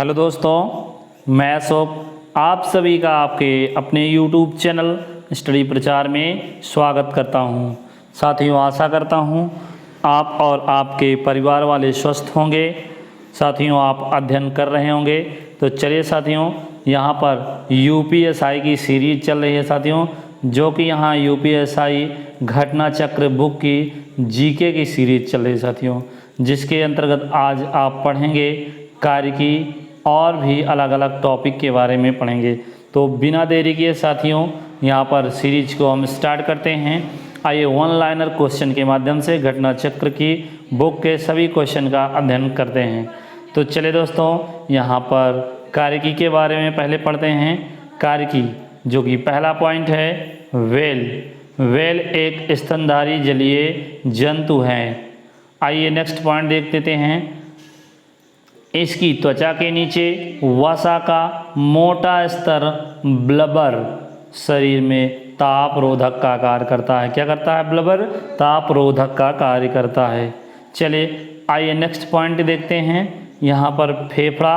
Hello दोस्तों, मैं अशोक आप सभी का आपके अपने YouTube चैनल स्टडी प्रचार में स्वागत करता हूं। साथियों, आशा करता हूं आप और आपके परिवार वाले स्वस्थ होंगे। साथियों, आप अध्ययन कर रहे होंगे। तो चलिए साथियों, यहां पर UPSI की सीरीज चल रही है साथियों, जो कि यहाँ UPSI घटना चक्र बुक की GK की सीरीज चल रही है साथियों, जिसके अंतर्गत आज आप पढ़ेंगे कार्य की और भी अलग अलग टॉपिक के बारे में पढ़ेंगे। तो बिना देरी किए साथियों, यहाँ पर सीरीज को हम स्टार्ट करते हैं। आइए वन लाइनर क्वेश्चन के माध्यम से घटना चक्र की बुक के सभी क्वेश्चन का अध्ययन करते हैं। तो चलिए दोस्तों, यहाँ पर कार्यकी के बारे में पहले पढ़ते हैं। कार्यकी, जो कि पहला पॉइंट है, व्हेल। व्हेल एक स्तनधारी जलीय जंतु है। आइए नेक्स्ट पॉइंट देख लेते हैं। इसकी त्वचा के नीचे वसा का मोटा स्तर ब्लबर शरीर में ताप रोधक का कार्य करता है। क्या करता है? ब्लबर ताप रोधक का कार्य करता है। चलिए आइए नेक्स्ट पॉइंट देखते हैं। यहाँ पर फेफड़ा,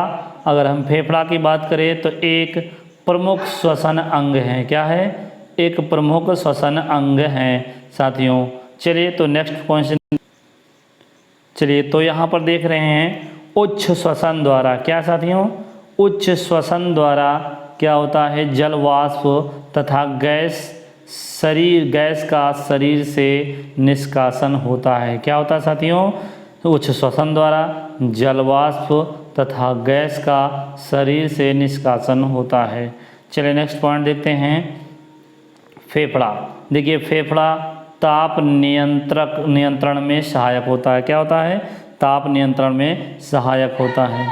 अगर हम फेफड़ा की बात करें तो एक प्रमुख श्वसन अंग है। क्या है? एक प्रमुख श्वसन अंग है साथियों। चलिए तो नेक्स्ट क्वेश्चन, चलिए तो यहाँ पर देख रहे हैं उच्च श्वसन द्वारा। क्या साथियों? उच्च श्वसन द्वारा क्या होता है? जल वाष्प तथा गैस का शरीर से निष्कासन होता है। क्या होता है साथियों? उच्च श्वसन द्वारा जल वाष्प तथा गैस का शरीर से निष्कासन होता है। चलिए नेक्स्ट पॉइंट देखते हैं। फेफड़ा, देखिए फेफड़ा ताप नियंत्रण में सहायक होता है। क्या होता है? ताप नियंत्रण में सहायक होता है।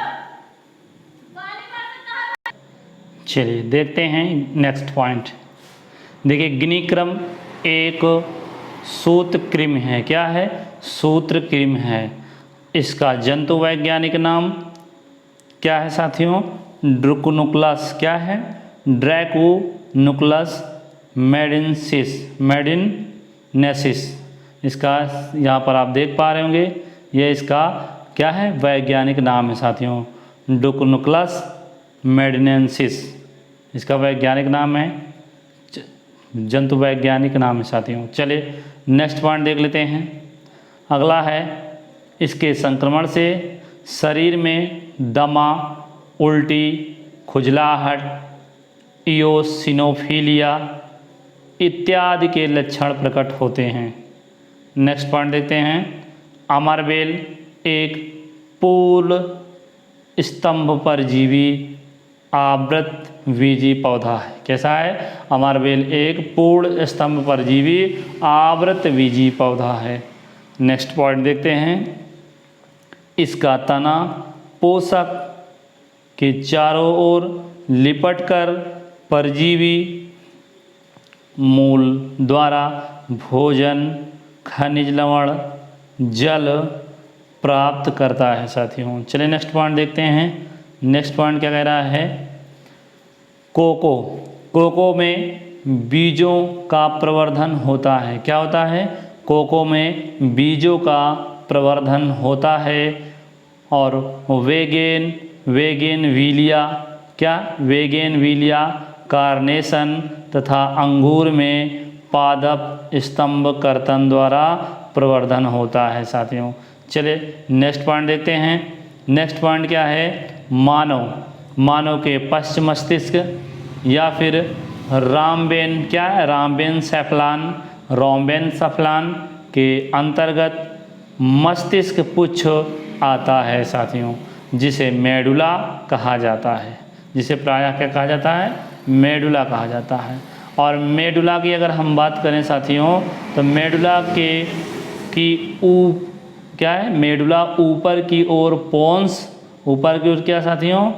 चलिए देखते हैं नेक्स्ट पॉइंट। देखिए गिनीक्रम एक सूत्रकृमि है। क्या है? सूत्रकृमि है। इसका जंतु वैज्ञानिक नाम क्या है साथियों? ड्रैकुनुक्लस। क्या है? ड्रैकुनुक्लस मेडिनेसिस। इसका यहाँ पर आप देख पा रहे होंगे, यह इसका क्या है? वैज्ञानिक नाम है साथियों, ड्रैकुनुक्लस मेडिनेसिस। इसका वैज्ञानिक नाम है, जंतु वैज्ञानिक नाम है साथियों। चलिए नेक्स्ट पॉइंट देख लेते हैं। अगला है, इसके संक्रमण से शरीर में दमा, उल्टी, खुजलाहट, इओसिनोफिलिया इत्यादि के लक्षण प्रकट होते हैं। नेक्स्ट पॉइंट देखते हैं। अमरबेल एक पूर्ण स्तंभ परजीवी आवृतबीजी पौधा है। कैसा है? अमरबेल एक पूर्ण स्तंभ परजीवी आवृतबीजी पौधा है। नेक्स्ट पॉइंट देखते हैं। इसका तना पोषक के चारों ओर लिपटकर परजीवी मूल द्वारा भोजन, खनिज लवण, जल प्राप्त करता है साथियों। चलिए नेक्स्ट पॉइंट देखते हैं। नेक्स्ट पॉइंट क्या कह रहा है? कोको में बीजों का प्रवर्धन होता है। क्या होता है? कोको में बीजों का प्रवर्धन होता है। और वेगेनविलिया, क्या? वेगेनविलिया कार्नेशन तथा अंगूर में पादप स्तंभ कर्तन द्वारा प्रवर्धन होता है साथियों। चलिए नेक्स्ट पॉइंट देखते हैं। नेक्स्ट पॉइंट क्या है? मानव के पश्च मस्तिष्क या फिर रामबेन, क्या है? रोम्बेन सफलान के अंतर्गत मस्तिष्क पुच्छ आता है साथियों, जिसे मेडुला कहा जाता है। जिसे प्रायः क्या कहा जाता है? मेडुला कहा जाता है। और मेडुला की अगर हम बात करें साथियों, तो मेडुला क्या है? मेडुला ऊपर की ओर पोन्स, ऊपर की ओर क्या साथियों?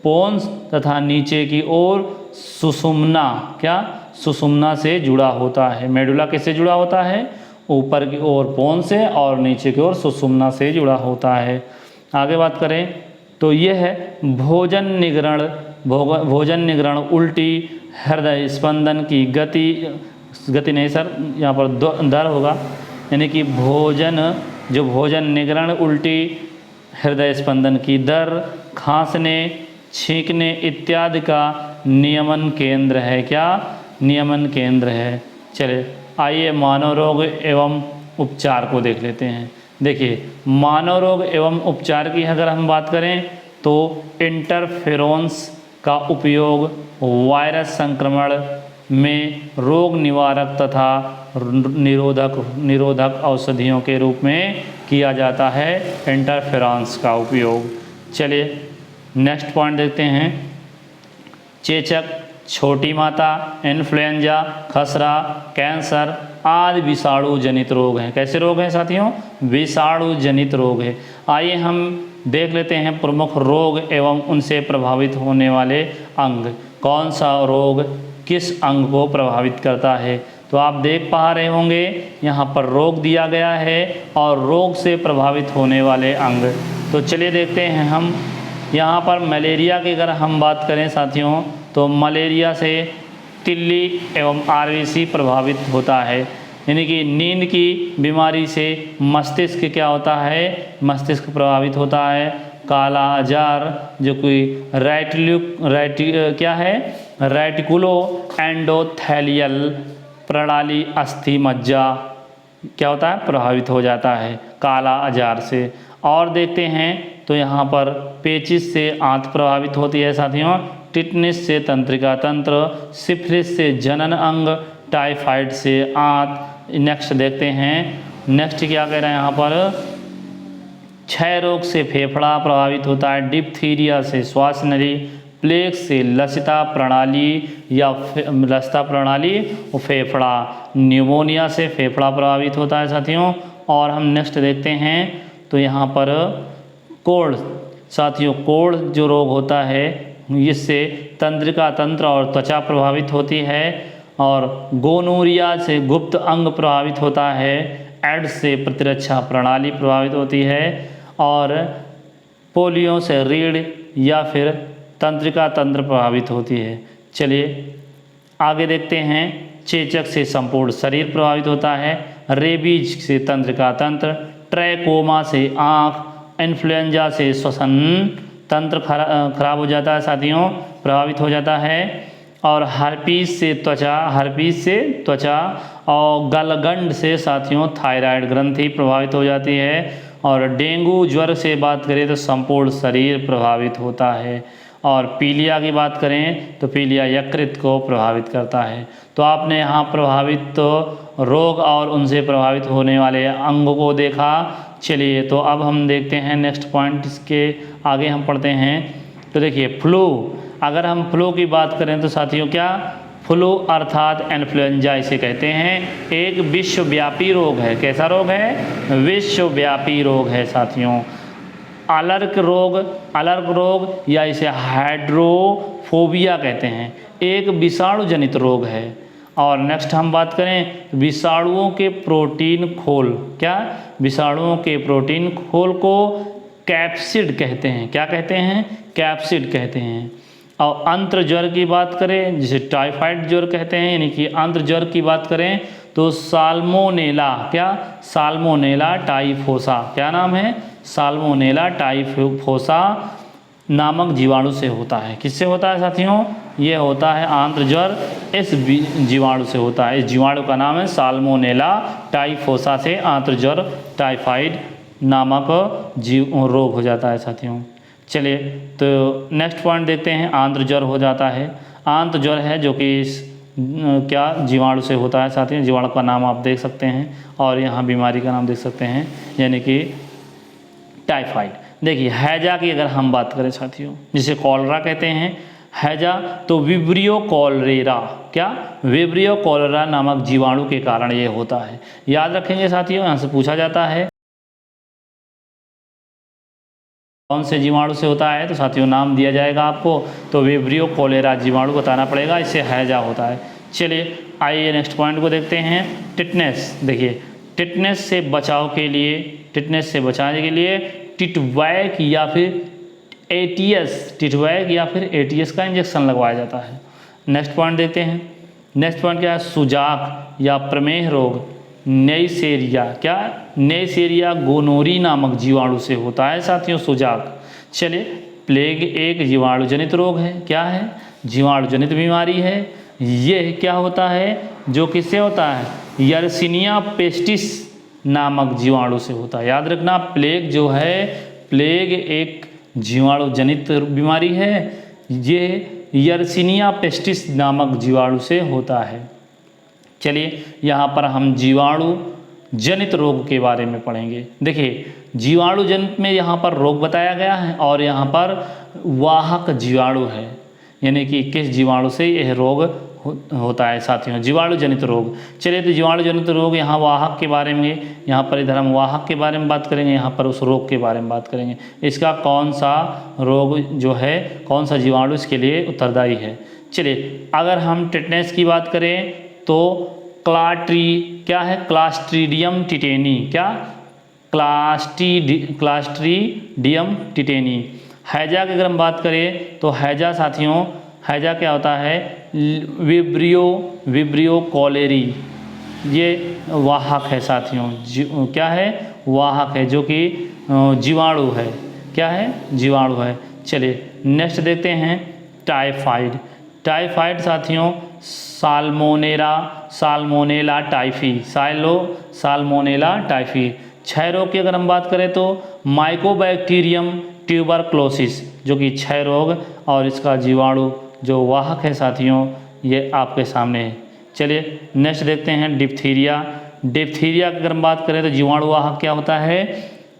पोन्स तथा नीचे की ओर सुषुम्ना, क्या? सुषुम्ना से जुड़ा होता है। मेडुला किससे जुड़ा होता है? ऊपर की ओर पोन्स से और नीचे की ओर सुषुम्ना से जुड़ा होता है। आगे बात करें तो यह है भोजन निगरण, उल्टी, हृदय स्पंदन की गति नहीं सर, यहाँ पर दर होगा, यानी कि भोजन निगरण, उल्टी, हृदय स्पंदन की दर, खांसने, छींकने इत्यादि का नियमन केंद्र है। क्या? नियमन केंद्र है। चलिए आइए मानव रोग एवं उपचार को देख लेते हैं। देखिए मानव रोग एवं उपचार की अगर हम बात करें तो इंटरफेरोन्स का उपयोग वायरस संक्रमण में रोग निवारक तथा निरोधक औषधियों के रूप में किया जाता है, इंटरफेरोन्स का उपयोग। चलिए नेक्स्ट पॉइंट देखते हैं। चेचक, छोटी माता, इन्फ्लुएंजा, खसरा, कैंसर आदि विषाणु जनित रोग हैं। कैसे रोग हैं साथियों? विषाणु जनित रोग है। आइए हम देख लेते हैं प्रमुख रोग एवं उनसे प्रभावित होने वाले अंग। कौन सा रोग किस अंग को प्रभावित करता है? तो आप देख पा रहे होंगे यहाँ पर रोग दिया गया है और रोग से प्रभावित होने वाले अंग। तो चलिए देखते हैं हम यहाँ पर मलेरिया की अगर हम बात करें साथियों तो मलेरिया से तिल्ली एवं आरबीसी प्रभावित होता है। यानी कि नींद की बीमारी से मस्तिष्क क्या होता है? मस्तिष्क प्रभावित होता है। काला आजार जो कि रेटिकुलो एंडोथेलियल प्रणाली अस्थि मज्जा क्या होता है? प्रभावित हो जाता है काला आजार से। और देखते हैं तो यहाँ पर पेचिश से आंत प्रभावित होती है साथियों, टिटनिस से तंत्रिका तंत्र, सिफिलिस से जनन अंग, टाइफाइड से आंत। नेक्स्ट देखते हैं, नेक्स्ट क्या कह रहे हैं यहाँ पर? क्षय रोग से फेफड़ा प्रभावित होता है, डिप्थीरिया से श्वास नली, प्लेग से लसिता प्रणाली या लसिता प्रणाली और फेफड़ा, न्यूमोनिया से फेफड़ा प्रभावित होता है साथियों। और हम नेक्स्ट देखते हैं तो यहाँ पर कोढ़ साथियों, कोढ़ जो रोग होता है इससे तंत्रिका तंत्र और त्वचा प्रभावित होती है। और गोनोरिया से गुप्त अंग प्रभावित होता है, एड्स से प्रतिरक्षा प्रणाली प्रभावित होती है और पोलियो से रीढ़ या फिर तंत्रिका तंत्र प्रभावित होती है। चलिए आगे देखते हैं, चेचक से संपूर्ण शरीर प्रभावित होता है, रेबीज से तंत्रिका तंत्र, ट्रैकोमा से आँख, इन्फ्लुएंजा से श्वसन तंत्र खराब हो जाता है साथियों, प्रभावित हो जाता है। और हर्पीस से त्वचा और गलगंड से साथियों थायराइड ग्रंथि प्रभावित हो जाती है। और डेंगू ज्वर से बात करें तो संपूर्ण शरीर प्रभावित होता है। और पीलिया की बात करें तो पीलिया यकृत को प्रभावित करता है। तो आपने यहाँ प्रभावित रोग और उनसे प्रभावित होने वाले अंगों को देखा। चलिए तो अब हम देखते हैं नेक्स्ट पॉइंट, इसके आगे हम पढ़ते हैं। तो देखिए फ्लू, अगर हम फ्लू की बात करें तो साथियों क्या? फ्लू अर्थात इन्फ्लुएंजा इसे कहते हैं, एक विश्वव्यापी रोग है। कैसा रोग है? विश्वव्यापी रोग है साथियों। अलर्क रोग या इसे हाइड्रोफोबिया कहते हैं, एक विषाणु जनित रोग है। और नेक्स्ट हम बात करें विषाणुओं के प्रोटीन खोल, क्या? विषाणुओं के प्रोटीन खोल को कैप्सिड कहते हैं। क्या कहते हैं? कैप्सिड कहते हैं। और अंत्र ज्वर की बात करें जिसे टाइफाइड ज्वर कहते हैं, यानी कि अंत्र ज्वर की बात करें तो साल्मोनेला, क्या? साल्मोनेला टाइफोसा, क्या नाम है? साल्मोनेला टाइफोसा नामक जीवाणु से होता है। किससे होता है साथियों? ये होता है आंत्र ज्वर, इस जीवाणु से होता है। इस जीवाणु का नाम है साल्मोनेला टाइफोसा से आंत्र ज्वर टाइफाइड नामक रोग हो जाता है साथियों। चलिए तो नेक्स्ट पॉइंट देखते हैं, आंत्र ज्वर हो जाता है। आंत्र ज्वर है जो कि क्या जीवाणु से होता है साथियों। जीवाणु का नाम आप देख सकते हैं और यहाँ बीमारी का नाम देख सकते हैं, यानी कि टाइफाइड। देखिए हैजा की अगर हम बात करें साथियों, जिसे कॉलरा कहते हैं, हैजा तो विब्रियो कॉलरेरा, क्या? विब्रियो कॉलरा नामक जीवाणु के कारण ये होता है। याद रखेंगे साथियों, यहाँ से पूछा जाता है कौन से जीवाणु से होता है, तो साथियों नाम दिया जाएगा आपको, तो विब्रियो कॉलेरा जीवाणु बताना पड़ेगा, इससे हैजा होता है। चलिए आइए नेक्स्ट पॉइंट को देखते हैं, टिटनेस। देखिए टिटनेस से बचाव के लिए, टिटनेस से बचाने के लिए टिटवैक या फिर एटीएस का इंजेक्शन लगवाया जाता है। नेक्स्ट पॉइंट देखते हैं, नेक्स्ट पॉइंट क्या है? सुजाक या प्रमेह रोग, नेइसेरिया, क्या नेइसेरिया गोनोरी नामक जीवाणु से होता है साथियों सुजाक। चलिए, प्लेग एक जीवाणु जनित रोग है, क्या है, जीवाणु जनित बीमारी है। ये क्या होता है, जो किससे होता है, यर्सिनिया पेस्टिस नामक जीवाणु से होता है। याद रखना, प्लेग जो है, प्लेग एक जीवाणु जनित बीमारी है, ये यर्सिनिया पेस्टिस नामक जीवाणु से होता है। चलिए, यहाँ पर हम जीवाणु जनित रोग के बारे में पढ़ेंगे। देखिए, जीवाणु जनित में यहाँ पर रोग बताया गया है और यहाँ पर वाहक जीवाणु है, यानी कि किस जीवाणु से यह रोग होता है साथियों, जीवाणु जनित रोग। चलिए, तो जीवाणु जनित रोग, यहाँ वाहक के बारे में, यहाँ पर इधर हम वाहक के बारे में बात करेंगे, यहाँ पर उस रोग के बारे में बात करेंगे। इसका कौन सा रोग जो है, कौन सा जीवाणु इसके लिए उत्तरदायी है। चलिए, अगर हम टिटनेस की बात करें तो क्या है, क्लास्ट्रीडियम टिटेनी, क्या, क्लास्ट्रीडियम टिटेनी। हैजा की अगर हम बात करें तो हैजा साथियों, हैजा क्या होता है, विब्रियो कॉलेरी, ये वाहक है साथियों, क्या है, वाहक है, जो कि जीवाणु है, क्या है, जीवाणु है। चलिए, नेक्स्ट देखते हैं टाइफाइड। टाइफाइड साथियों, साल्मोनेला टाइफी, साल्मोनेला टाइफी। क्षय रोग की अगर हम बात करें तो माइकोबैक्टीरियम ट्यूबरक्लोसिस, जो कि क्षय रोग, और इसका जीवाणु जो वाहक है साथियों, ये आपके सामने है। चलिए, नेक्स्ट देखते हैं डिप्थीरिया। डिप्थीरिया की अगर हम बात करें तो जीवाणु वाहक क्या होता है,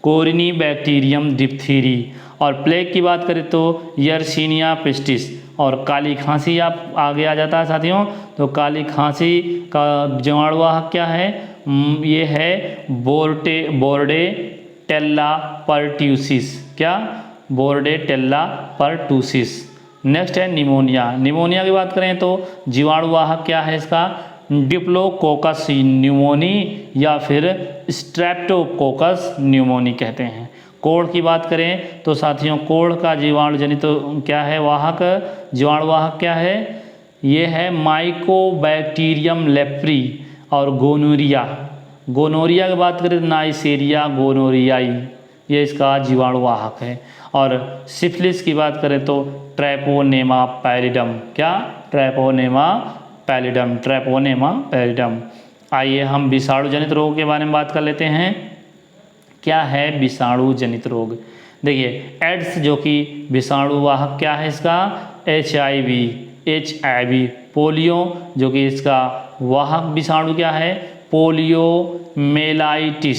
कोरिनी बैक्टीरियम डिप्थीरी। और प्लेग की बात करें तो यर्सिनिया पेस्टिस। और काली खांसी आप आगे आ जाता है साथियों, तो काली खांसी का जीवाणु वाहक क्या है, ये है बोर्डेटेल्ला परट्यूसिस, क्या, बोर्डेटेल्ला परट्यूसिस। नेक्स्ट है निमोनिया। निमोनिया की बात करें तो जीवाणु वाहक क्या है इसका, डिप्लोकोकस न्यूमोनी या फिर स्ट्रेप्टोकोकस न्यूमोनी कहते हैं। कोढ़ की बात करें तो साथियों, कोढ़ का जीवाणु जनित क्या है, वाहक, जीवाणु वाहक क्या है, ये है माइकोबैक्टीरियम लेप्री। और गोनोरिया, गोनोरिया की बात करें तो नाइसेरिया गोनोरियाई, ये इसका जीवाणु वाहक है। और सिफिलिस की बात करें तो ट्रैपोनेमा पैलिडम, क्या, ट्रैपोनेमा पैलिडम। आइए हम विषाणु जनित रोग के बारे में बात कर लेते हैं। क्या है विषाणु जनित रोग, देखिए, एड्स जो कि विषाणु वाहक क्या है इसका, HIV। पोलियो जो कि इसका वाहक विषाणु क्या है, पोलियोमेलाइटिस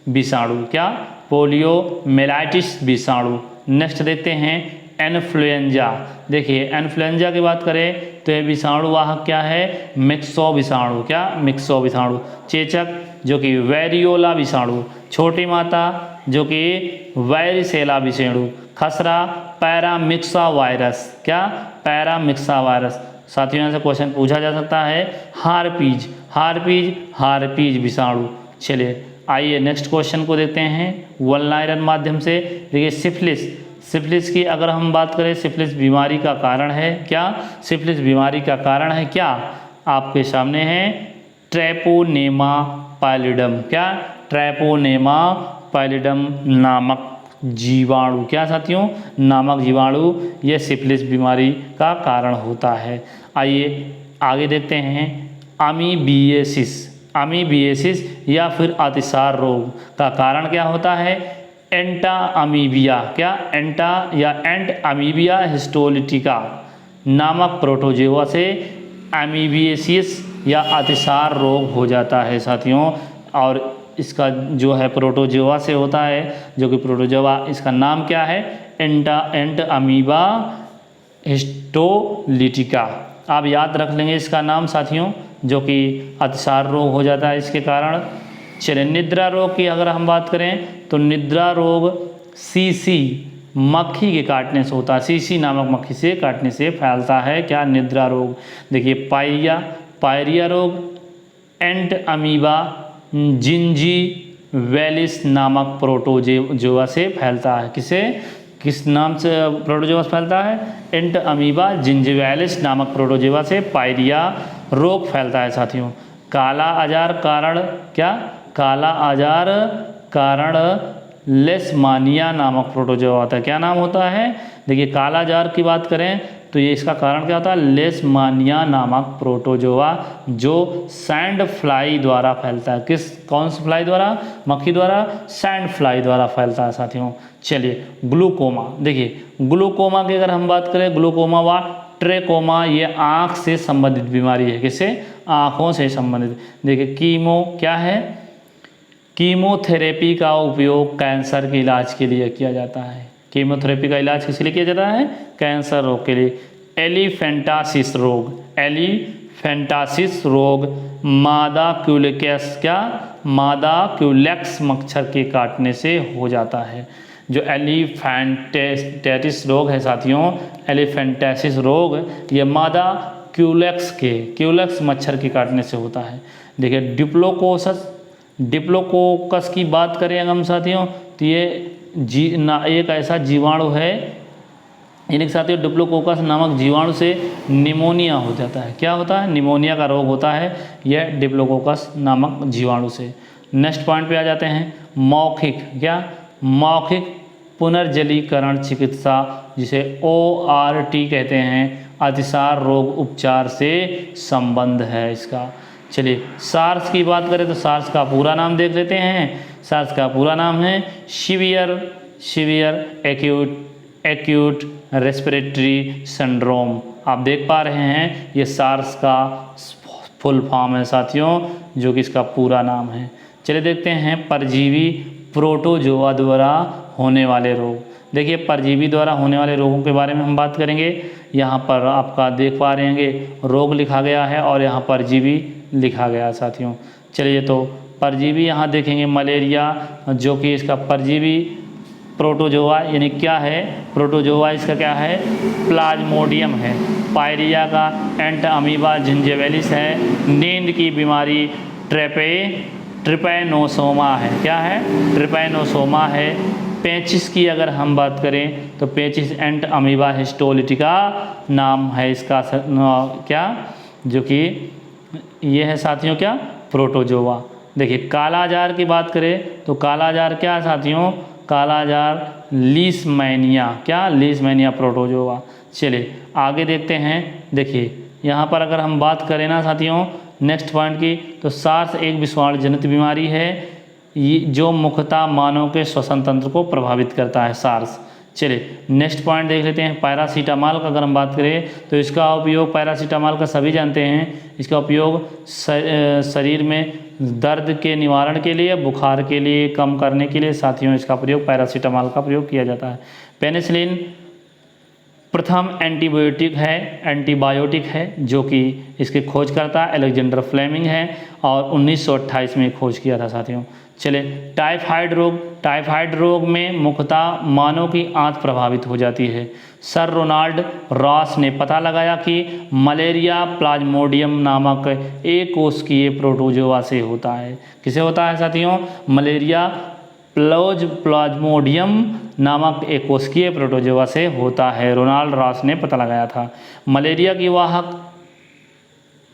विषाणु, क्या, पोलियोमेलाइटिस विषाणु। नेक्स्ट देखते हैं इन्फ्लुएंजा। देखिए, इन्फ्लुएंजा की बात करें तो ये विषाणु वाहक क्या है, मिक्सो विषाणु, क्या, मिक्सो विषाणु। चेचक जो कि वेरियोला विषाणु। छोटी माता जो कि वैरिसेला विषाणु। खसरा पैरामिक्सा वायरस, क्या, पैरामिक्सा वायरस। साथियों से क्वेश्चन पूछा जा सकता है हार्पीज विषाणु। चलिए, आइए नेक्स्ट क्वेश्चन को देखते हैं वन लाइनर माध्यम से। देखिए, सिफिलिस की अगर हम बात करें, सिफिलिस बीमारी का कारण है क्या, सिफिलिस बीमारी का कारण है क्या, आपके सामने है ट्रैपोनेमा पैलिडम, क्या, ट्रैपोनेमा पैलिडम नामक जीवाणु, क्या साथियों, नामक जीवाणु, यह सिफिलिस बीमारी का कारण होता है। आइए आगे देखते हैं अमीबिएसिस या फिर अतिसार रोग का कारण क्या होता है, एंटा अमीबिया, क्या, एंट अमीबिया हिस्टोलिटिका नामक प्रोटोजोआ से अमीबिएसिस या अतिसार रोग हो जाता है साथियों। और इसका जो है प्रोटोजोआ से होता है, जो कि प्रोटोजोआ, इसका नाम क्या है, एंट अमीबा हिस्टोलिटिका। आप याद रख लेंगे इसका नाम साथियों, जो कि अतिसार रोग हो जाता है इसके कारण। चलिए, निद्रा रोग की अगर हम बात करें तो निद्रा रोग सीसी मक्खी के काटने से होता है, सीसी नामक मक्खी से काटने से फैलता है, क्या, निद्रा रोग। देखिए, पायरिया रोग एंट अमीबा जिंजीवैलिस नामक प्रोटोजोआ से फैलता है। किस नाम से प्रोटोजोआ से फैलता है, एंट अमीबा जिंजीवैलिस नामक प्रोटोजोआ से पायरिया रोग फैलता है साथियों। काला आजार कारण क्या, काला आजार कारण लेशमानिया नामक प्रोटोजोआ होता है। क्या नाम होता है, देखिए काला आजार की बात करें तो ये इसका कारण क्या होता है, लेशमानिया नामक प्रोटोजोआ जो सैंड फ्लाई द्वारा फैलता है। कौन सी फ्लाई द्वारा, मक्खी द्वारा, सैंड फ्लाई द्वारा फैलता है साथियों। चलिए ग्लूकोमा, देखिए ग्लूकोमा की अगर हम बात करें, ग्लूकोमा व ट्रेकोमा ये आँख से संबंधित बीमारी है। किससे, आँखों से संबंधित। देखिए कीमो क्या है, कीमोथेरेपी का उपयोग कैंसर के इलाज के लिए किया जाता है। कीमोथेरेपी का इलाज किस लिए किया जाता है, कैंसर रोग के लिए। एलिफेंटासिस रोग, एलिफेंटासिस रोग मादा क्यूलेक्स क्या, मादा क्यूलेक्स मच्छर के काटने से हो जाता है। जो एलिफेंटासिस रोग है साथियों, एलिफेंटासिस रोग ये मादा क्यूलेक्स मच्छर के काटने से होता है। देखिए डिप्लोकोकस की बात करें अगर हम साथियों तो ये एक ऐसा जीवाणु है, यानी साथियों डिप्लोकोकस नामक जीवाणु से निमोनिया हो जाता है। क्या होता है, निमोनिया का रोग होता है यह डिप्लोकोकस नामक जीवाणु से। नेक्स्ट पॉइंट पे आ जाते हैं, मौखिक क्या, मौखिक पुनर्जलीकरण चिकित्सा जिसे ORT कहते हैं, अतिसार रोग उपचार से संबंध है इसका। चलिए सार्स की बात करें तो सार्स का पूरा नाम देख लेते हैं। सार्स का पूरा नाम है सीवियर एक्यूट रेस्पिरेटरी सिंड्रोम। आप देख पा रहे हैं ये सार्स का फुल फॉर्म है साथियों, जो कि इसका पूरा नाम है। चलिए देखते हैं परजीवी प्रोटोजोआ द्वारा होने वाले रोग। देखिए परजीवी द्वारा होने वाले रोगों के बारे में हम बात करेंगे। यहाँ पर आपका देख पा रहे हैं रोग लिखा गया है और यहाँ परजीवी लिखा गया है साथियों। चलिए तो परजीवी यहाँ देखेंगे मलेरिया, जो कि इसका परजीवी प्रोटोजोआ यानी क्या है, प्रोटोजोआ इसका क्या है, प्लाज्मोडियम है। पायरिया का एंट अमीबा जिंजेवेलिस है। नींद की बीमारी ट्रिपैनोसोमा है। क्या है, ट्रिपैनोसोमा है। पेचिस की अगर हम बात करें तो पेचिस एंट अमीबा हिस्टोलिटिका नाम है इसका क्या, जो कि ये है साथियों क्या, प्रोटोजोआ। देखिए काला आजार की बात करें तो काला आजार क्या है साथियों, काला आजार लीशमैनिया, क्या, लीशमैनिया प्रोटोजोआ। चलिए आगे देखते हैं। देखिए यहाँ पर अगर हम बात करें ना साथियों नेक्स्ट पॉइंट की, तो सार्स एक विषाणु जनित बीमारी है जो मुख्यतः मानव के श्वसन तंत्र को प्रभावित करता है, सार्स। चलिए नेक्स्ट पॉइंट देख लेते हैं। पैरासीटामॉल का अगर हम बात करें तो इसका उपयोग, पैरासीटामॉल का सभी जानते हैं, इसका उपयोग शरीर में दर्द के निवारण के लिए, बुखार के लिए, कम करने के लिए साथियों इसका प्रयोग, पैरासीटामॉल का प्रयोग किया जाता है। पेनिसिलिन प्रथम एंटीबायोटिक है जो कि इसके खोजकर्ता अलेक्जेंडर फ्लेमिंग है और 1928 में खोज किया था साथियों। चले टाइफाइड रोग में मुख्यतः मानव की आंत प्रभावित हो जाती है। सर रोनाल्ड रॉस ने पता लगाया कि मलेरिया प्लाज्मोडियम नामक एक कोशिकीय प्रोटोजोआ से होता है। किसे होता है साथियों, मलेरिया प्लाज्मोडियम नामक एक कोशिकीय प्रोटोजोआ से होता है। रोनाल्ड रॉस ने पता लगाया था। मलेरिया की वाहक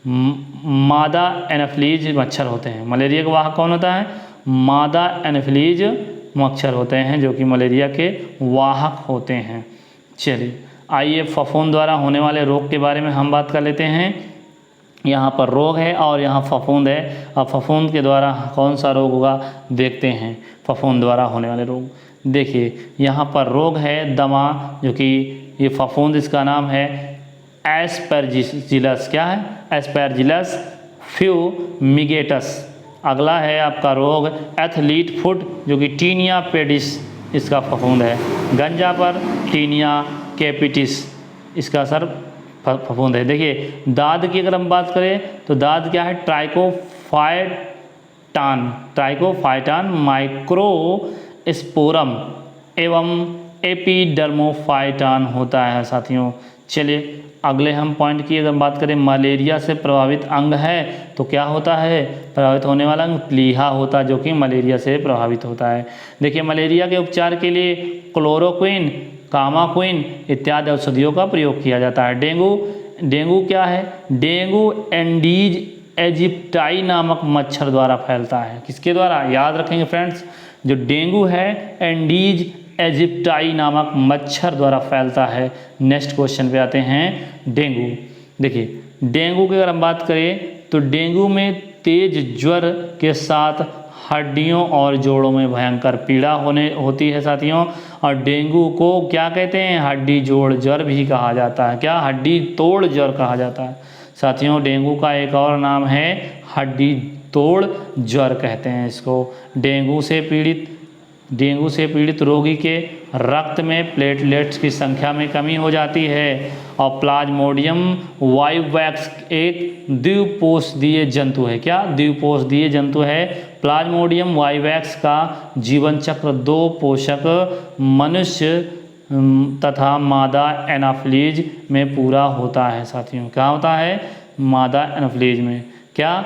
मादा एनाफिलीज मच्छर होते हैं। मलेरिया का वाहक कौन होता है, मादा एनाफिलीज मच्छर होते हैं जो कि मलेरिया के वाहक होते हैं। चलिए आइए फफूंद द्वारा होने वाले रोग के बारे में हम बात कर लेते हैं। यहाँ पर रोग है और यहाँ फफूंद है। अब फफूंद के द्वारा कौन सा रोग होगा देखते हैं। फफूंद द्वारा होने वाले रोग देखिए, यहाँ पर रोग है दमा, जो कि ये फफूंद इसका नाम है एस्परजिलस। क्या है, एस्परजिलस फ्यूमिगेटस। अगला है आपका रोग एथलीट फुट, जो कि टीनिया पेडिस इसका फफूंद है। गंजा पर टीनिया कैपिटिस इसका सर फफूंद है। देखिए दाद की अगर हम बात करें तो दाद क्या है, ट्राइकोफाइटान माइक्रोस्पोरम एवं एपिडर्मोफाइटान होता है साथियों। चलिए अगले हम पॉइंट की अगर बात करें, मलेरिया से प्रभावित अंग है तो क्या होता है, प्रभावित होने वाला अंग प्लीहा होता है, जो कि मलेरिया से प्रभावित होता है। देखिए मलेरिया के उपचार के लिए क्लोरोक्विन, कामाक्विन इत्यादि औषधियों का प्रयोग किया जाता है। डेंगू क्या है, डेंगू इजिप्टाई नामक मच्छर द्वारा फैलता है। किसके द्वारा? याद रखेंगे फ्रेंड्स, जो डेंगू है एंडीज इजिप्टाई नामक मच्छर द्वारा फैलता है। नेक्स्ट क्वेश्चन पे आते हैं, डेंगू। देखिए डेंगू की अगर हम बात करें तो डेंगू में तेज ज्वर के साथ हड्डियों और जोड़ों में भयंकर पीड़ा होती है साथियों। और डेंगू को क्या कहते हैं? हड्डी जोड़ ज्वर भी कहा जाता है। क्या? हड्डी तोड़ ज्वर कहा जाता है साथियों। डेंगू का एक और नाम है हड्डी तोड़ ज्वर कहते हैं इसको। डेंगू से पीड़ित रोगी के रक्त में प्लेटलेट्स की संख्या में कमी हो जाती है। और प्लाज्मोडियम वाइवैक्स एक द्विपोषदीय जंतु है। क्या? द्विपोषदीय जंतु है। प्लाज्मोडियम वाइवैक्स का जीवन चक्र 2 पोषक मनुष्य तथा मादा एनाफ्लीज में पूरा होता है साथियों। क्या होता है? मादा एनाफ्लीज में। क्या?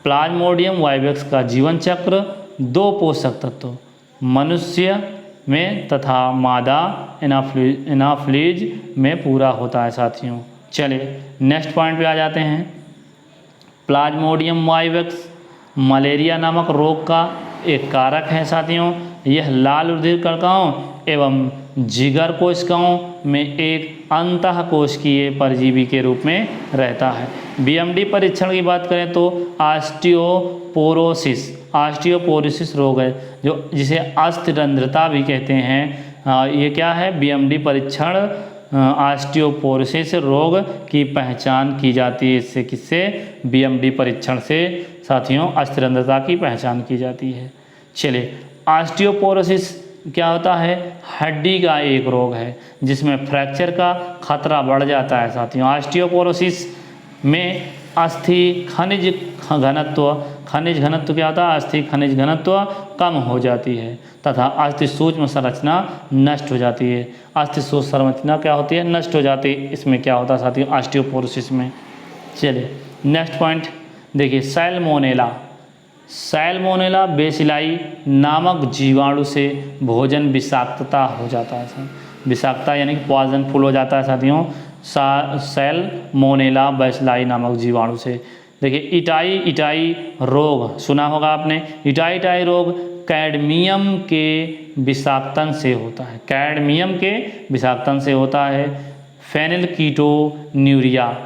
प्लाज्मोडियम वाइवैक्स का जीवन चक्र 2 पोषक तत्व मनुष्य में तथा मादा एनाफ्लीज में पूरा होता है साथियों। चलिए नेक्स्ट पॉइंट पे आ जाते हैं। प्लाज्मोडियम वाइवैक्स मलेरिया नामक रोग का एक कारक है साथियों। यह लाल रुधिर कणिकाओं एवं जिगर कोशिकाओं में एक अंतःकोशिकीय परजीवी के रूप में रहता है। बीएमडी परीक्षण की बात करें तो ऑस्टियोपोरोसिस रोग है, जो जिसे अस्थिरंध्रता भी कहते हैं। ये क्या है? बीएमडी परीक्षण ऑस्टियोपोरोसिस रोग की पहचान की जाती है। इससे किससे? बीएमडी परीक्षण से साथियों अस्थिरंध्रता की पहचान की जाती है। चलिए ऑस्टियोपोरोसिस क्या होता है? हड्डी का एक रोग है जिसमें फ्रैक्चर का खतरा बढ़ जाता है साथियों। ऑस्टियोपोरोसिस में अस्थि खनिज घनत्व क्या होता है? अस्थि खनिज घनत्व कम हो जाती है तथा अस्थि सूक्ष्म संरचना नष्ट हो जाती है। अस्थि सूक्ष्म संरचना क्या होती है? नष्ट हो जाती है। इसमें क्या होता है साथियों? ऑस्टियोपोरोसिस में। चलिए नेक्स्ट पॉइंट देखिए, सैल्मोनेला बेसिलाई नामक जीवाणु से भोजन विषाक्तता हो जाता है। विषाक्तता यानी कि पॉइजनफुल हो जाता है साथियों सैल्मोनेला बेसिलाई नामक जीवाणु से। देखिए इटाई रोग सुना होगा आपने। इटाई रोग कैडमियम के विषाक्तन से होता है। कैडमियम के विषाक्तन से होता है। फेनिलकीटोन्यूरिया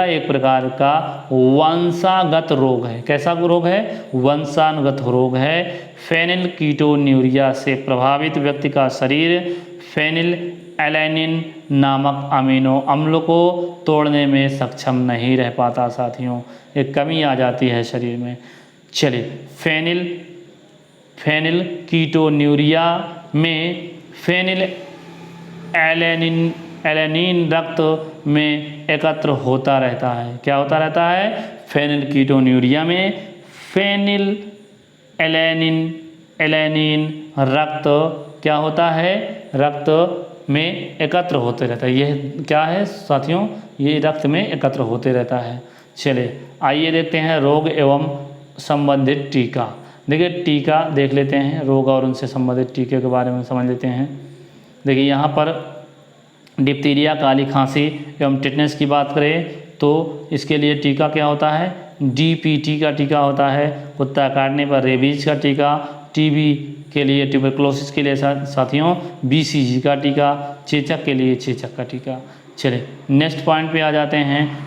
एक प्रकार का वंशागत रोग है। कैसा रोग है? वंशानुगत रोग है। फेनिलकीटोन्यूरिया से प्रभावित व्यक्ति का शरीर फेनिलएलैनिन नामक अमीनो अम्ल को तोड़ने में सक्षम नहीं रह पाता साथियों। एक कमी आ जाती है शरीर में। चलिए फेनिलकीटोन्यूरिया में फेनिलएलैनिन रक्त में एकत्र होता रहता है। क्या होता रहता है? फेनिलकीटोन्यूरिया में फेनिलएलैनिन रक्त क्या होता है? रक्त में एकत्र होते रहता है। यह क्या है साथियों? ये रक्त में एकत्र होते रहता है। चलिए आइए देखते हैं रोग एवं संबंधित टीका। देखिए टीका देख लेते हैं, रोग और उनसे संबंधित टीके के बारे में समझ लेते हैं। देखिए यहाँ पर डिप्थीरिया, काली खांसी एवं टिटनेस की बात करें तो इसके लिए टीका क्या होता है? डीपीटी का टीका होता है। कुत्ता काटने पर रेबीज का टीका। टीबी के लिए, ट्यूबरकुलोसिस के लिए साथियों बीसीजी का टीका। चेचक के लिए चेचक का टीका। चलिए नेक्स्ट पॉइंट पे आ जाते हैं।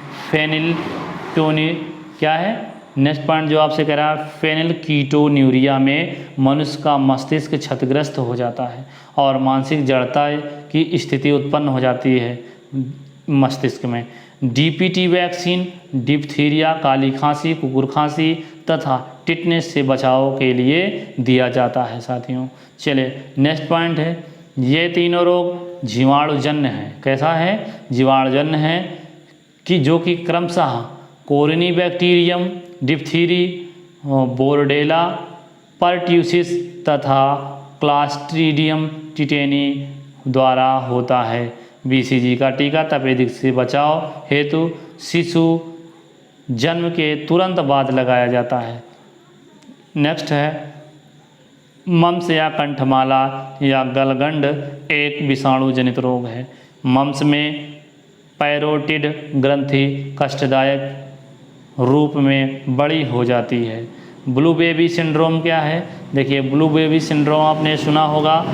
क्या है नेक्स्ट पॉइंट जो आपसे कह रहा है? फेनिलकीटोन्यूरिया में मनुष्य का मस्तिष्क क्षतिग्रस्त हो जाता है और मानसिक जड़ता की स्थिति उत्पन्न हो जाती है मस्तिष्क में। डीपीटी वैक्सीन डिप्थीरिया, काली खांसी, कुकुर खांसी तथा टिटनेस से बचाव के लिए दिया जाता है साथियों। चलिए नेक्स्ट पॉइंट है, ये तीनों रोग जीवाणुजन्य हैं। कैसा है? जीवाणुजन्य है कि जो कि क्रमशः कोरिनीबैक्टीरियम डिप्थीरी, बोर्डेला परट्यूसिस तथा क्लास्ट्रीडियम टिटेनी द्वारा होता है। बीसीजी का टीका तपेदिक से बचाव हेतु शिशु जन्म के तुरंत बाद लगाया जाता है। नेक्स्ट है मम्स या कंठमाला या गलगंड एक विषाणु जनित रोग है। मम्स में पैरोटिड ग्रंथि कष्टदायक रूप में बड़ी हो जाती है। ब्लू बेबी सिंड्रोम क्या है? देखिए, ब्लू बेबी सिंड्रोम आपने सुना होगा।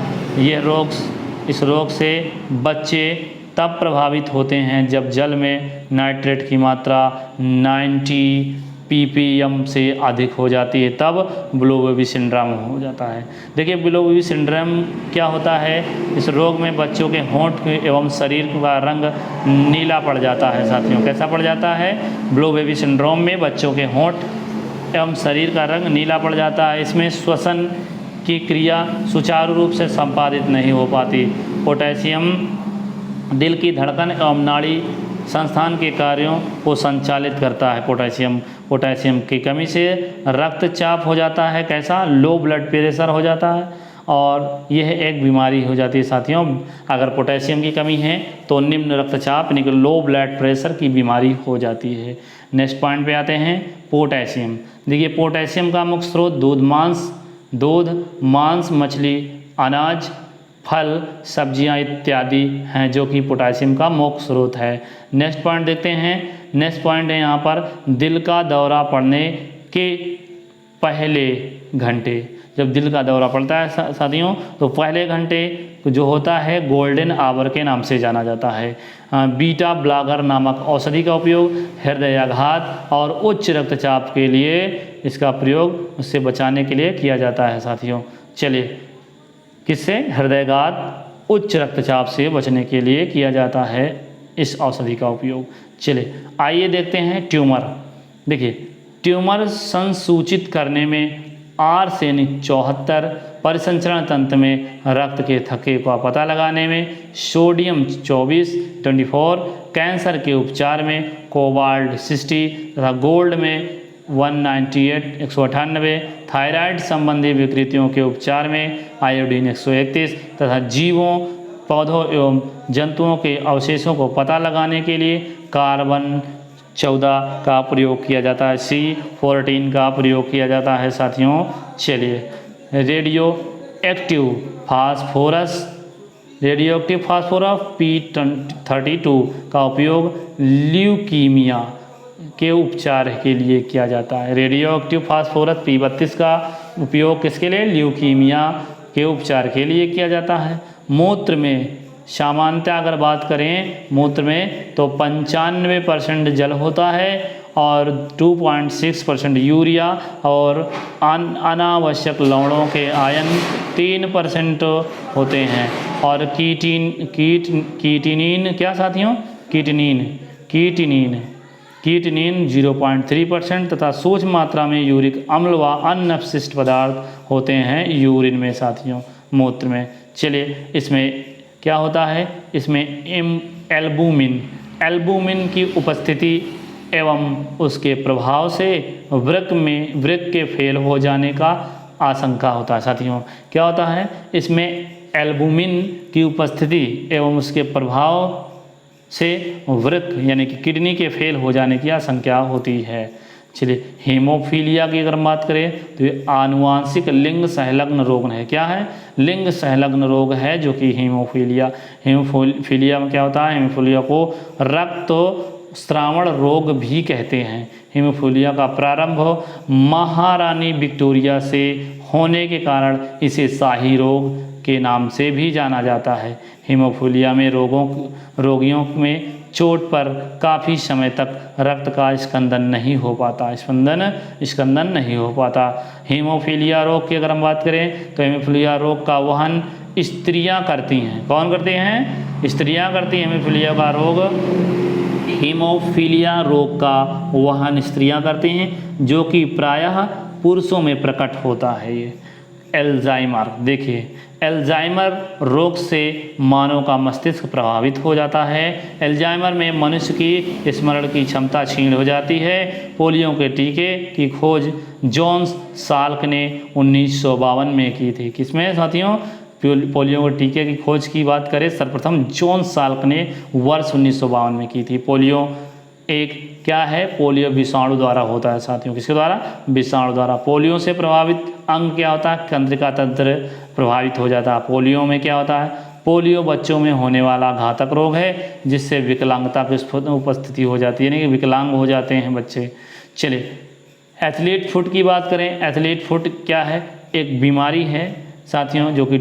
इस रोग से बच्चे तब प्रभावित होते हैं जब जल में नाइट्रेट की मात्रा 90 ppm से अधिक हो जाती है, तब ब्लू बेबी सिंड्रोम हो जाता है। देखिए, ब्लू बेबी सिंड्रोम क्या होता है? इस रोग में बच्चों के होंठ एवं शरीर का रंग नीला पड़ जाता है। साथियों, कैसा पड़ जाता है? ब्लू बेबी सिंड्रोम में बच्चों के होंठ एवं शरीर का रंग नीला पड़ जाता है। इसमें श्वसन की क्रिया सुचारू रूप से संपादित नहीं हो पाती। पोटेशियम दिल की धड़कन एवं नाड़ी संस्थान के कार्यों को संचालित करता है। पोटेशियम की कमी से रक्तचाप हो जाता है। कैसा? लो ब्लड प्रेशर हो जाता है और यह एक बीमारी हो जाती है। साथियों, अगर पोटेशियम की कमी है तो निम्न रक्तचाप यानी कि लो ब्लड प्रेशर की बीमारी हो जाती है। नेक्स्ट पॉइंट पे आते हैं, पोटेशियम। देखिए, पोटेशियम का मुख्य स्रोत दूध, मांस, मछली, अनाज, फल, सब्जियां इत्यादि हैं, जो कि पोटेशियम का मुख्य स्रोत है। नेक्स्ट पॉइंट देखते हैं। नेक्स्ट पॉइंट है यहाँ पर, दिल का दौरा पड़ने के पहले घंटे। जब दिल का दौरा पड़ता है साथियों, तो पहले घंटे जो होता है गोल्डन आवर के नाम से जाना जाता है। बीटा ब्लॉकर नामक औषधि का उपयोग हृदयाघात और उच्च रक्तचाप के लिए इसका प्रयोग उससे बचाने के लिए किया जाता है। साथियों, चलिए, किससे? हृदयाघात, उच्च रक्तचाप से बचने के लिए किया जाता है इस औषधि का उपयोग। चलिए, आइए देखते हैं ट्यूमर। देखिए, ट्यूमर संसूचित करने में आर्सेनिक 74, परिसंचरण तंत्र में रक्त के थक्के का पता लगाने में सोडियम 24, कैंसर के उपचार में कोबाल्ट 60 तथा गोल्ड में 198, थायराइड संबंधी विकृतियों के उपचार में आयोडीन 131 तथा जीवों, पौधों एवं जंतुओं के अवशेषों को पता लगाने के लिए कार्बन 14 का प्रयोग किया जाता है। C14 का प्रयोग किया जाता है। साथियों, चलिए, रेडियो एक्टिव फास्फोरस P32 का उपयोग ल्यूकीमिया के उपचार के लिए किया जाता है। रेडियो एक्टिव फास्फोरस P32 का उपयोग किसके लिए? ल्यूकीमिया के उपचार के लिए किया जाता है। मूत्र में सामान्यतः अगर बात करें मूत्र में, तो 95% जल होता है और 2.6% यूरिया और अनावश्यक लवणों के आयन 3% होते हैं। और कीटिनिन क्या साथियों? कीटिनिन 0.3% तथा सूक्ष्म मात्रा में यूरिक अम्ल व अन्य अपशिष्ट पदार्थ होते हैं यूरिन में। साथियों, मूत्र में। चलिए, इसमें क्या होता है? इसमें एल्बुमिन की उपस्थिति एवं उसके प्रभाव से वृक्क के फेल हो जाने का आशंका होता है। साथियों, क्या होता है? इसमें एल्बुमिन की उपस्थिति एवं उसके प्रभाव से वृक्क यानी कि किडनी के फेल हो जाने की आशंका होती है। चलिए, हीमोफीलिया की अगर बात करें तो ये आनुवांशिक लिंग संलग्न रोग है। क्या है? लिंग संलग्न रोग है, जो कि हीमोफीलिया में क्या होता है? हीमोफीलिया को रक्त स्रावण रोग भी कहते हैं। हीमोफीलिया का प्रारंभ महारानी विक्टोरिया से होने के कारण इसे शाही रोग के नाम से भी जाना जाता है। हीमोफीलिया में रोगियों में चोट पर काफ़ी समय तक रक्त का स्कंदन नहीं हो पाता। स्कंदन नहीं हो पाता। हीमोफीलिया रोग की अगर हम बात करें तो हीमोफीलिया रोग का वहन स्त्रियां करती हैं। कौन करते हैं? स्त्रियां करती हैं। हीमोफीलिया रोग का वहन स्त्रियां करती हैं, जो कि प्रायः पुरुषों में प्रकट होता है। ये एल्जाइमर। देखिए, एल्जाइमर रोग से मानव का मस्तिष्क प्रभावित हो जाता है। एल्जाइमर में मनुष्य की स्मरण की क्षमता क्षीण हो जाती है। पोलियो के टीके की खोज जॉन्स साल्क ने 1952 में की थी। किसमें साथियों? पोलियो के टीके की खोज की बात करें, सर्वप्रथम जॉन साल्क ने वर्ष 1952 में की थी। पोलियो एक क्या है? पोलियो विषाणु द्वारा होता है। साथियों, किसके द्वारा? विषाणु द्वारा। पोलियो से प्रभावित अंग क्या होता है? तंत्रिका तंत्र प्रभावित हो जाता है। पोलियो में क्या होता है? पोलियो बच्चों में होने वाला घातक रोग है जिससे विकलांगता की उपस्थिति हो जाती है, यानी कि विकलांग हो जाते हैं बच्चे। चलिए एथलीट फुट की बात करें। एथलीट फुट क्या है? एक बीमारी है साथियों जो कि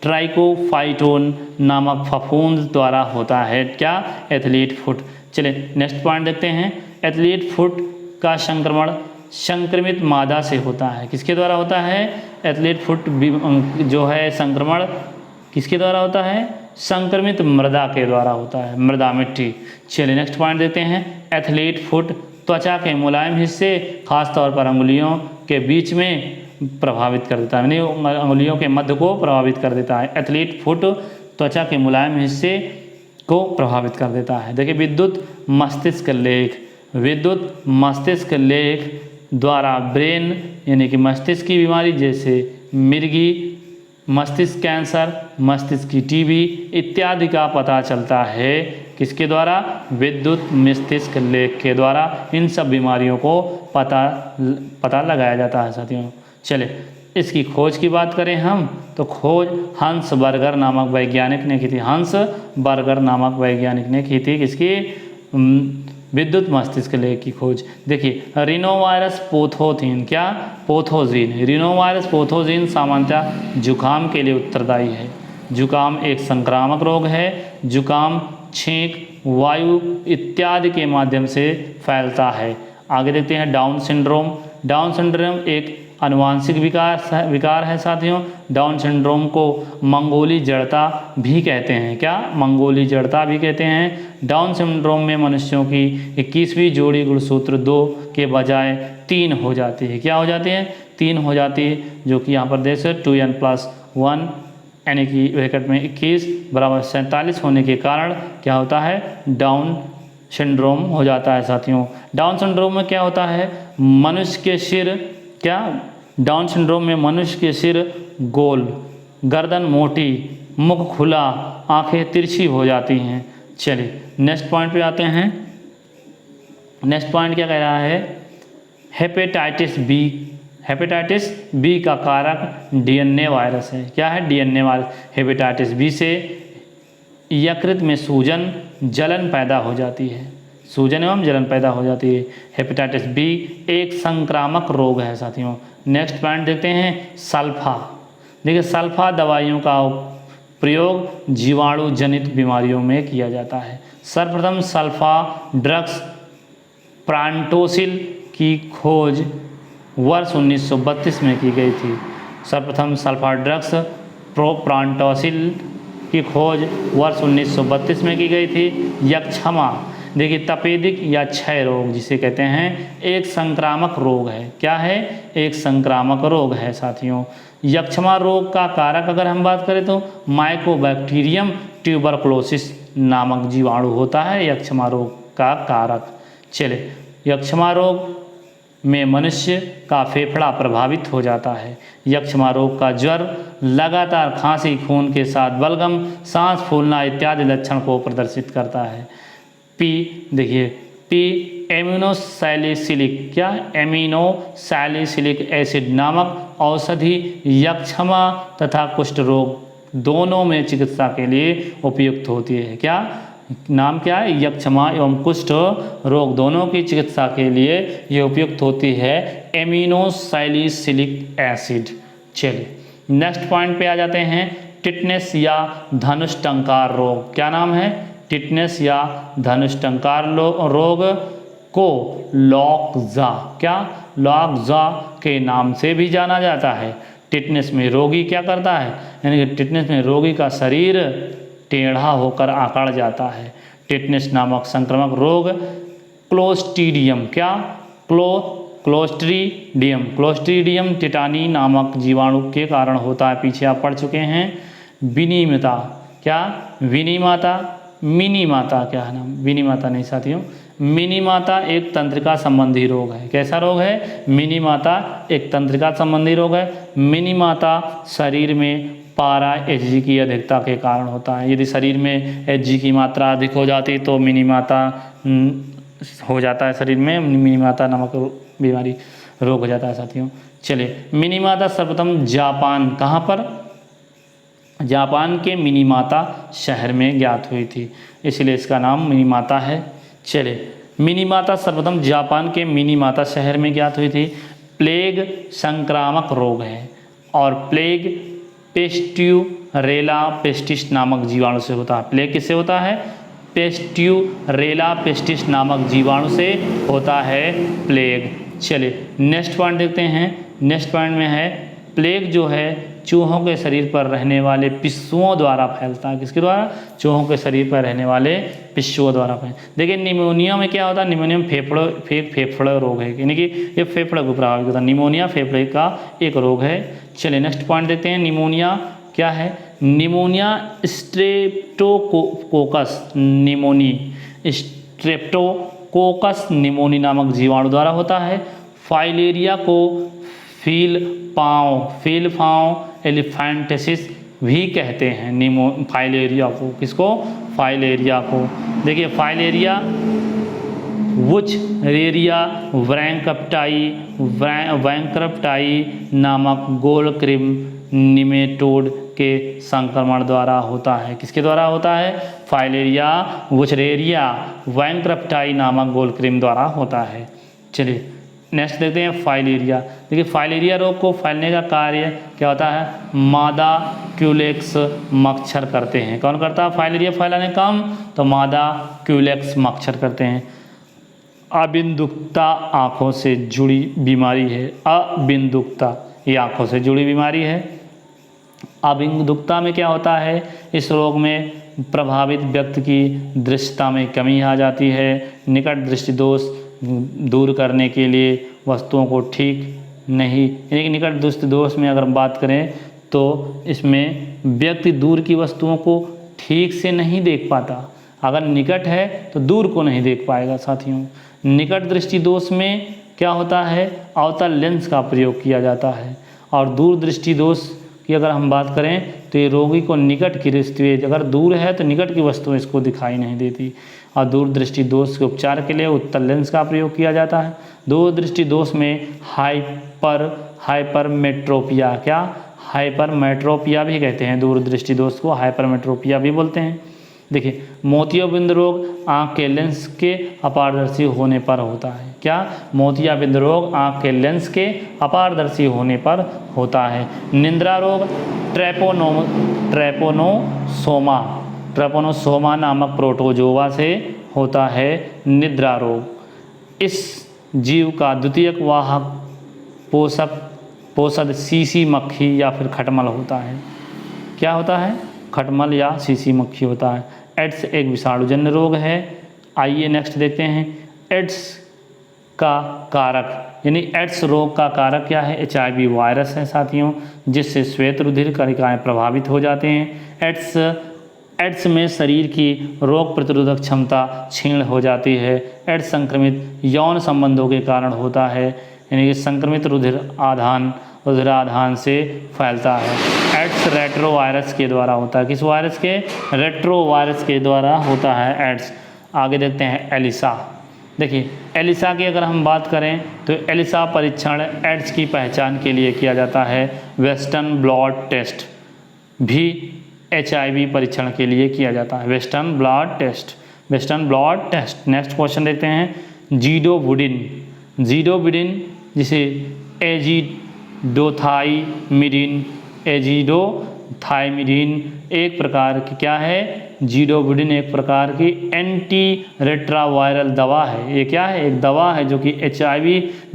ट्राइकोफाइटोन नामक फफूंद द्वारा होता है। क्या? Athlete foot. चलिए नेक्स्ट पॉइंट देखते हैं। एथलीट फुट का संक्रमण संक्रमित मादा से होता है। किसके द्वारा होता है? एथलीट फुट जो है संक्रमण किसके द्वारा होता है? संक्रमित मृदा के द्वारा होता है, मृदा मिट्टी। चलिए नेक्स्ट पॉइंट देखते हैं। एथलीट फुट त्वचा के मुलायम हिस्से खासतौर पर अंगुलियों के बीच में प्रभावित कर देता है, यानी अंगुलियों के मध्य को प्रभावित कर देता है। एथलीट फुट त्वचा के मुलायम हिस्से को प्रभावित कर देता है। देखिए विद्युत मस्तिष्क लेख द्वारा ब्रेन यानी कि मस्तिष्क की बीमारी जैसे मिर्गी, मस्तिष्क कैंसर, मस्तिष्क की टीबी इत्यादि का पता चलता है। किसके द्वारा? विद्युत मस्तिष्क लेख के द्वारा इन सब बीमारियों को पता लगाया जाता है साथियों। चले इसकी खोज की बात करें हम तो खोज हंस बर्गर नामक वैज्ञानिक ने की थी। हंस बर्गर नामक वैज्ञानिक ने की थी किसकी? विद्युत मस्तिष्क लेख की खोज। देखिए रिनोवायरस पोथोथीन, क्या? पोथोजीन। रिनोवायरस पोथोजीन सामान्यतः जुकाम के लिए उत्तरदायी है। जुकाम एक संक्रामक रोग है। जुकाम छींक, वायु इत्यादि के माध्यम से फैलता है। आगे देखते हैं डाउन सिंड्रोम। डाउन सिंड्रोम एक आनुवांशिक विकार है साथियों। डाउन सिंड्रोम को मंगोली जड़ता भी कहते हैं। क्या? मंगोली जड़ता भी कहते हैं। डाउन सिंड्रोम में मनुष्यों की 21वीं जोड़ी गुणसूत्र 2 के बजाय 3 हो जाती है। क्या हो जाती है? 3 हो जाती है, जो कि यहाँ पर देख सकते 2n+1 यानी कि ब्रैकेट में 21 बराबर 47 होने के कारण क्या होता है? डाउन सिंड्रोम हो जाता है साथियों। डाउन सिंड्रोम में क्या होता है? मनुष्य के सिर क्या? डाउन सिंड्रोम में मनुष्य के सिर गोल, गर्दन मोटी, मुख खुला, आंखें तिरछी हो जाती हैं। चलिए नेक्स्ट पॉइंट पे आते हैं। नेक्स्ट पॉइंट क्या कह रहा है? Hepatitis B. हेपेटाइटिस बी का कारक डीएनए वायरस है। क्या है? DNA virus. हेपेटाइटिस बी से यकृत में सूजन जलन पैदा हो जाती है। सूजन एवं जलन पैदा हो जाती है। हेपेटाइटिस बी एक संक्रामक रोग है साथियों। नेक्स्ट पॉइंट देखते हैं सल्फा। देखिए सल्फा दवाइयों का प्रयोग जीवाणु जनित बीमारियों में किया जाता है। सर्वप्रथम सल्फा ड्रग्स प्रांटोसिल की खोज वर्ष 1932 में की गई थी। सर्वप्रथम सल्फा ड्रग्स प्रोप्रांटोसिल की खोज वर्ष 1932 में की गई थी। यक्षमा देखिए तपेदिक या क्षय रोग जिसे कहते हैं एक संक्रामक रोग है। क्या है? एक संक्रामक रोग है साथियों। यक्षमा रोग का कारक अगर हम बात करें तो माइकोबैक्टीरियम ट्यूबरकुलोसिस नामक जीवाणु होता है यक्षमा रोग का कारक। चले यक्षमा रोग में मनुष्य का फेफड़ा प्रभावित हो जाता है। यक्षमा रोग का ज्वर, लगातार खांसी, खून के साथ बलगम, सांस फूलना इत्यादि लक्षण को प्रदर्शित करता है। पी देखिए पी एमिनोसैलिसिलिक, क्या? एमिनोसैलिसिलिक एसिड नामक औषधि यक्षमा तथा कुष्ठ रोग दोनों में चिकित्सा के लिए उपयुक्त होती है। क्या नाम क्या है? यक्षमा एवं कुष्ठ रोग दोनों की चिकित्सा के लिए ये उपयुक्त होती है एमिनोसैलिसिलिक एसिड। चलिए नेक्स्ट पॉइंट पे आ जाते हैं। टिटनेस या धनुष टंकार रोग। क्या नाम है? टिटनेस या धनुष टंकार रोग को लॉकजा, क्या? लॉकजा के नाम से भी जाना जाता है। टिटनेस में रोगी क्या करता है? यानी कि टिटनेस में रोगी का शरीर टेढ़ा होकर आकड़ जाता है। टिटनेस नामक संक्रामक रोग क्लोस्ट्रीडियम, क्या? क्लोस्ट्रीडियम टिटानी नामक जीवाणु के कारण होता है। पीछे आप पढ़ चुके हैं। विनिमाता, क्या? विनिमाता, मिनीमाता, क्या है नाम? विनिमाता नहीं साथियों, मिनीमाता एक तंत्रिका संबंधी रोग है। कैसा रोग है? मिनीमाता एक तंत्रिका संबंधी रोग है। मिनीमाता शरीर में पारा Hg की अधिकता के कारण होता है। यदि शरीर में Hg की मात्रा अधिक हो जाती तो मिनीमाता हो जाता है, शरीर में मिनीमाता नामक बीमारी रोग हो जाता है साथियों। चलिए मिनीमाता सर्वप्रथम जापान, कहाँ पर? जापान के मिनीमाता शहर में ज्ञात हुई थी, इसलिए इसका नाम मिनीमाता है। चलिए, मिनीमाता सर्वप्रथम जापान के मिनीमाता शहर में ज्ञात हुई थी। प्लेग संक्रामक रोग है और प्लेग पेस्ट्यूरेला पेस्टिस नामक जीवाणु से होता है। प्लेग किससे होता है? पेस्ट्यूरेला पेस्टिस नामक जीवाणु से होता है प्लेग। चलिए नेक्स्ट पॉइंट देखते हैं। नेक्स्ट पॉइंट में है प्लेग जो है चूहों के शरीर पर रहने वाले पिस्सुओं द्वारा फैलता है। किसके द्वारा? चूहों के शरीर पर रहने वाले पिस्सुओं द्वारा फैलता है। देखिए निमोनिया में क्या होता है? निमोनिया में फेफड़े रोग है, यानी कि ये फेफड़े को प्रभावित होता है। निमोनिया फेफड़े का एक रोग है। चलिए नेक्स्ट पॉइंट देखते हैं। निमोनिया क्या है? निमोनिया स्ट्रेप्टोकोकस निमोनी नामक जीवाणु द्वारा होता है। फाइलेरिया को फील पाँव एलिफेंटेसिस भी कहते हैं। फाइलेरिया को किसको? फाइलेरिया को। देखिए फाइलेरिया वुचरेरिया वैंक्रप्टाई नामक गोलक्रिम निमेटोड के संक्रमण द्वारा होता है। किसके द्वारा होता है? फाइलेरिया वुचरेरिया वैंक्रप्टाई नामक गोलक्रिम द्वारा होता है। चलिए नेक्स्ट देखते हैं फाइलेरिया। देखिए फाइलेरिया रोग को फैलने का कार्य क्या होता है? मादा क्यूलेक्स मच्छर करते हैं। कौन करता है फाइलेरिया फैलाने का काम? तो मादा क्यूलेक्स मच्छर करते हैं। अबिंदुकता आँखों से जुड़ी बीमारी है। अबिंदुकता ये आँखों से जुड़ी बीमारी है। अबिंदुकता में क्या होता है? इस रोग में प्रभावित व्यक्ति की दृष्टता में कमी आ जाती है। निकट दृष्टि दोष दूर करने के लिए वस्तुओं को ठीक नहीं, यानी कि निकट दृष्टि दोष में अगर हम बात करें तो इसमें व्यक्ति दूर की वस्तुओं को ठीक से नहीं देख पाता। अगर निकट है तो दूर को नहीं देख पाएगा। साथियों निकट दृष्टि दोष में क्या होता है? अवतल लेंस का प्रयोग किया जाता है। और दूर दृष्टि दोष की अगर हम बात करें तो ये रोगी को निकट की दृष्टि, अगर दूर है तो निकट की वस्तुएं इसको दिखाई नहीं देती। और दूर दृष्टि दोष के उपचार के लिए उत्तल लेंस का प्रयोग किया जाता है। दूर दृष्टि दोष में हाइपरमेट्रोपिया, क्या हाइपरमेट्रोपिया भी कहते हैं। दूर दृष्टि दोष को हाइपरमेट्रोपिया भी बोलते हैं। देखिए मोतियाबिंद रोग आँख के लेंस के अपारदर्शी होने पर होता है। क्या? मोतियाबिंद रोग आँख के लेंस के अपारदर्शी होने पर होता है। निद्रा रोग ट्रेपोनोसोमा नामक प्रोटोजोआ से होता है निद्रा रोग। इस जीव का द्वितीयक वाहक पोषद सीसी मक्खी या फिर खटमल होता है। क्या होता है? खटमल या सीसी मक्खी होता है। एड्स एक विषाणुजन्य रोग है। आइए नेक्स्ट देखते हैं। एड्स का कारक यानी एड्स रोग का कारक क्या है? HIV वायरस है साथियों, जिससे श्वेत रुधिर कणिकाएं प्रभावित हो जाते हैं। एड्स में शरीर की रोग प्रतिरोधक क्षमता क्षीण हो जाती है। एड्स संक्रमित यौन संबंधों के कारण होता है, यानी कि संक्रमित रुधिराधान से फैलता है। एड्स रेट्रोवायरस के द्वारा होता है। किस वायरस के? रेट्रोवायरस के द्वारा होता है एड्स। आगे देखते हैं एलिसा। देखिए एलिसा की अगर हम बात करें तो एलिसा परीक्षण एड्स की पहचान के लिए किया जाता है। वेस्टर्न ब्लड टेस्ट भी HIV परीक्षण के लिए किया जाता है। Western blood test. Next question देखते हैं। जीडोबुडिन जिसे एजिडोथाइमिडिन एक प्रकार की क्या है? जीडोबुडिन एक प्रकार की एंटी रेट्रोवायरल दवा है। ये क्या है? एक दवा है जो कि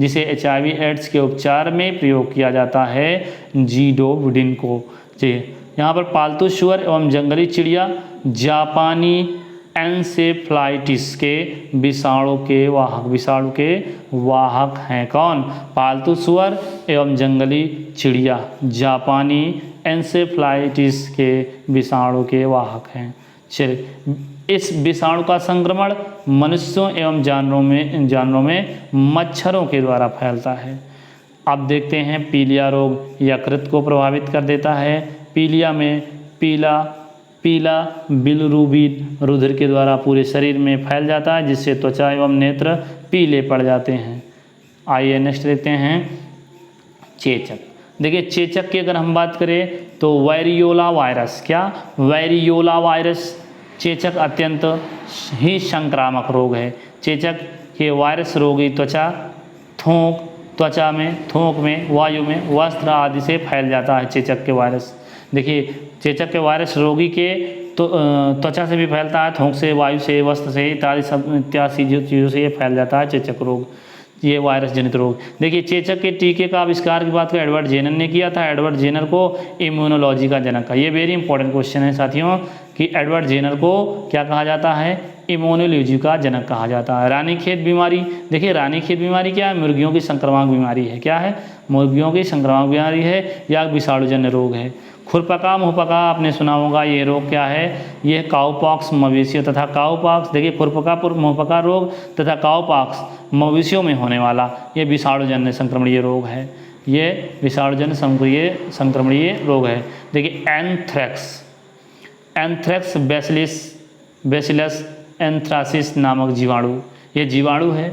जिसे HIV एड्स के उपचार में प्रयोग किया जाता है जीडोबुडिन को। जी यहाँ पर पालतू सुअर एवं जंगली चिड़िया जापानी एन्सेफ्लाइटिस के विषाणु के वाहक हैं। कौन? पालतू सुअर एवं जंगली चिड़िया जापानी एन्सेफ्लाइटिस के विषाणु के वाहक हैं। चलिए इस विषाणु का संक्रमण मनुष्यों एवं जानवरों में मच्छरों के द्वारा फैलता है। अब देखते हैं पीलिया रोग यकृत को प्रभावित कर देता है। पीलिया में पीला बिलरुबिन रुधिर के द्वारा पूरे शरीर में फैल जाता है, जिससे त्वचा एवं नेत्र पीले पड़ जाते हैं। आइए नेक्स्ट देखते हैं चेचक। देखिए चेचक की अगर हम बात करें तो वेरियोला वायरस, क्या वेरियोला वायरस चेचक अत्यंत ही संक्रामक रोग है। चेचक के वायरस रोगी त्वचा, त्वचा में, थूक में, वायु में, वस्त्र आदि से फैल जाता है चेचक के वायरस। देखिए चेचक के वायरस रोगी के तो त्वचा से भी फैलता है, थूक से, वायु से, वस्त्र से, इत्यादि सब इत्यादि चीज़ों से ये फैल जाता है चेचक रोग, ये वायरस जनित रोग। देखिए चेचक के टीके का आविष्कार की बात करें एडवर्ड जेनर ने किया था। एडवर्ड जेनर को इम्यूनोलॉजी का जनक का, ये वेरी इंपॉर्टेंट क्वेश्चन है साथियों कि एडवर्ड जेनर को क्या कहा जाता है, इम्यूनोलॉजी का जनक कहा जाता है। रानीखेत बीमारी, देखिए रानीखेत बीमारी क्या है, मुर्गियों की संक्रामक बीमारी है। क्या है, मुर्गियों की संक्रामक बीमारी है या विषाणुजन्य रोग है। खुरपका मुहपका आपने सुना होगा, ये रोग क्या है, ये काउपॉक्स मवेशियों तथा काउपॉक्स, देखिए खुरपका मुहपका रोग तथा काउपॉक्स मवेशियों में होने वाला ये विषाणुजन्य संक्रमणीय रोग है। ये विषाणुजन्य संक्रमणीय रोग है। देखिए एंथ्रेक्स बैसिलस एंथ्रासिस नामक जीवाणु, ये जीवाणु है।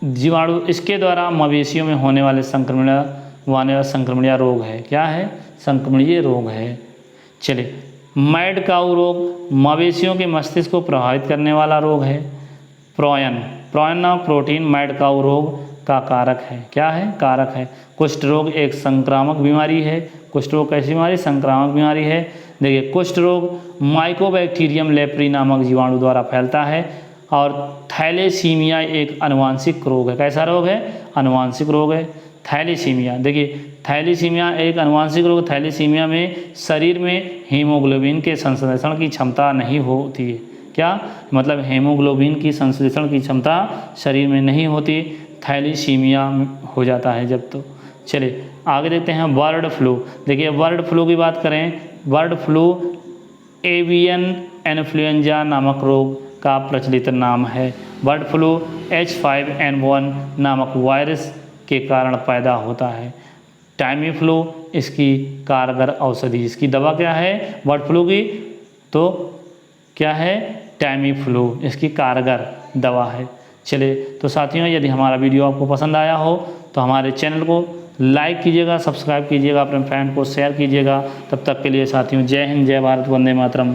जीवाणु इसके द्वारा मवेशियों में होने वाले संक्रमणीय रोग है। क्या है, संक्रमणीय रोग है। चलिए मैड काऊ रोग मवेशियों के मस्तिष्क को प्रभावित करने वाला रोग है। प्रोयन नामक प्रोटीन मैड काऊ रोग का कारक है। क्या है, कारक है। कुष्ठ रोग एक संक्रामक बीमारी है। कुष्ठ रोग कैसी बीमारी, संक्रामक बीमारी है। देखिए कुष्ठ रोग माइकोबैक्टीरियम लेप्री नामक जीवाणु द्वारा फैलता है। और थैलेसीमिया एक आनुवांशिक रोग है। कैसा रोग है, आनुवांशिक रोग है थैलेसीमिया। देखिए थैलेसीमिया एक आनुवांशिक रोग। थैलेसीमिया में शरीर में हीमोग्लोबिन के संश्लेषण की क्षमता नहीं होती है। क्या मतलब, हीमोग्लोबिन की संश्लेषण की क्षमता शरीर में नहीं होती, थैलेसीमिया हो जाता है जब। तो चलिए आगे देखते हैं बर्ड फ्लू। देखिए बर्ड फ्लू की बात करें, बर्ड फ्लू एवियन इन्फ्लुएंजा नामक रोग का प्रचलित नाम है। बर्ड फ्लू H5N1 नामक वायरस के कारण पैदा होता है। टाइमी फ्लू इसकी कारगर औषधि, इसकी दवा क्या है बर्ड फ्लू की, तो क्या है, टाइमी फ्लू इसकी कारगर दवा है। चलिए तो साथियों यदि हमारा वीडियो आपको पसंद आया हो तो हमारे चैनल को लाइक कीजिएगा, सब्सक्राइब कीजिएगा, अपने फ्रेंड को शेयर कीजिएगा। तब तक के लिए साथियों जय हिंद, जय भारत, वंदे मातरम।